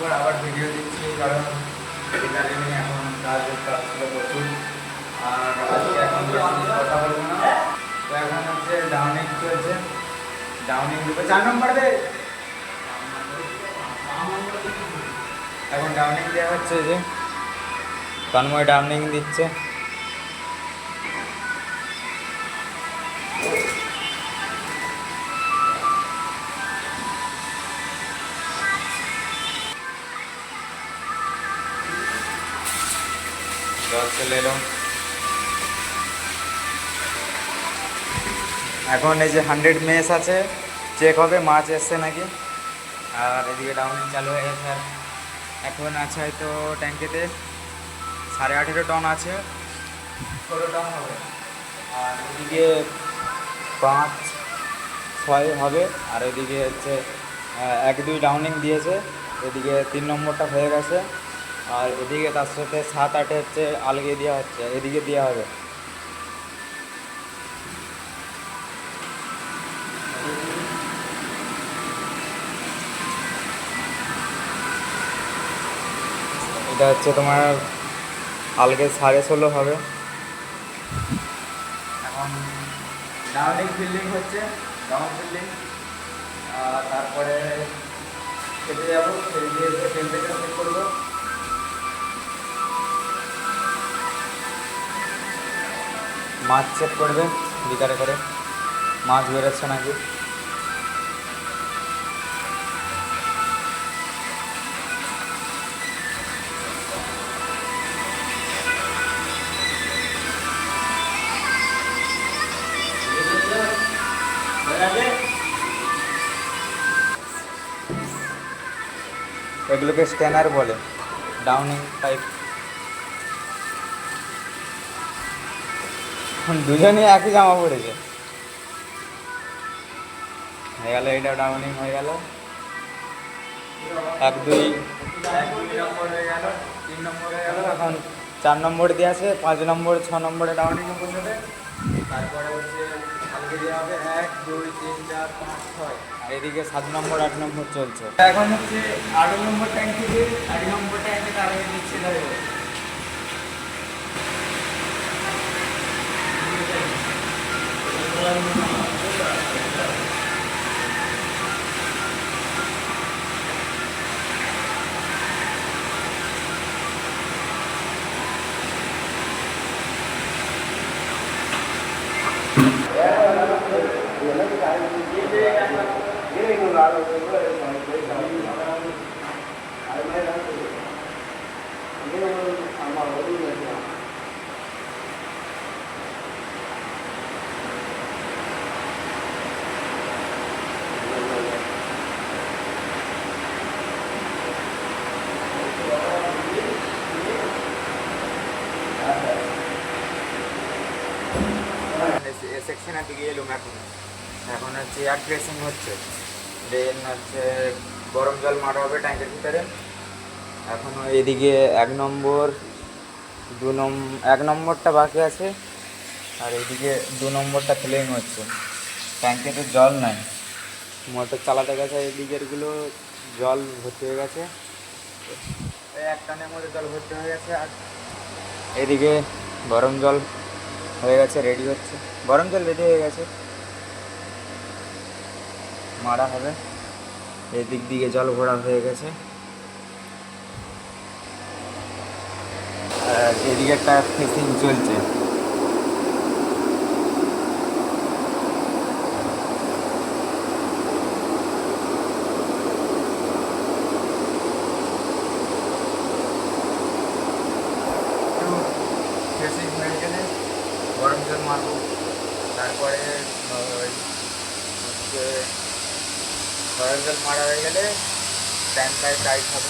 পর আবার ভিডিও দিচ্ছি, কারণ বিকালে এখন কাজ ছিল প্রচুর। আর আজকে এখন বেশি কথা বলবো না। তো এখন হচ্ছে ডাউনিং চলছে, ডাউনিং দেবো 4 নম্বর দে। এখন ডাউনিং দেওয়া হচ্ছে, যে তন্ময় ডাউনিং দিচ্ছে। জল চলে এলো। এখন এই যে 100 মেস আছে, চেক হবে মাছ এসছে নাকি। আর এদিকে ডাউনিং চালু হয়ে গেছে। আর এখন আছে হয়তো ট্যাঙ্কিতে 18.5 টন আছে, 16 টন হবে। আর এদিকে 5-6 হবে। আর এদিকে হচ্ছে 1-2 ডাউনিং দিয়েছে। এদিকে 3 নম্বরটা হয়ে গেছে। আর এদিকে তার সাথে 7-8 হচ্ছে আলগিয়ে দেওয়া হচ্ছে, এদিকে দেওয়া হবে। এটা হচ্ছে তোমার আলগে 16.5 হবে। এখন ডাউনিং ফিল্ডিং হচ্ছে, ডাউন ফিল্ডিং। তারপরে খেতে যাবো, খেতে গিয়ে টেম্পারেচার চেক করবো। মাছ চেক করবে বিকারে করে, মাছ বেরোচ্ছে নাকি। এগুলোকে স্ট্যানার বলে, ডাউনিং পাইপ। দুজনই একই জামা পড়েছে। হয়ে গেল, এটা ডাউনিং হয়ে গেল। 1-2 নম্বর হয়ে গেল, 3 নম্বর হয়ে গেল। এখন 4 নম্বর দিয়ে আছে, 5 নম্বর 6 নম্বরে ডাউনিং বসাবে। তারপরে হচ্ছে আলগে দেওয়া হবে 1, 2, 3, 4, 5, 6। আর এদিকে 7 নম্বর 8 নম্বর চলছে। এখন হচ্ছে 8 নম্বর ট্যাঙ্কি দিয়ে 8 নম্বর ট্যাঙ্কি তার আগে দিচ্ছে দেবো। সেকশনের দিকে এলুম। এখন হচ্ছে এয়ার ড্রেসিং হচ্ছে, দেন হচ্ছে গরম জল মারা হবে ট্যাঙ্কের ভিতরে। এখনও এদিকে 1 নম্বর 1 নম্বরটা বাকি আছে। আর এদিকে 2 নম্বরটা ফিলিং হচ্ছে। ট্যাঙ্কে তো জল নাই, মোটর চালাতে গেছে, এদিকেরগুলো জল ভর্তি হয়ে গেছে। এই 1 টানের মধ্যে জল ভর্তি হয়ে গেছে। আর এদিকে গরম জল হয়ে গেছে, রেডি হচ্ছে। গরম জল রেডি হয়ে গেছে, মারা হবে। এদিক দিকে জল ভরা হয়ে গেছে। আর এদিকে একটা ফিশিং চলছে। ফিশিং হয়ে গেলে গরম জল মারবো। তারপরে হচ্ছে গরম জল মারা হয়ে গেলে ট্যাঙ্ক টাইট হবে।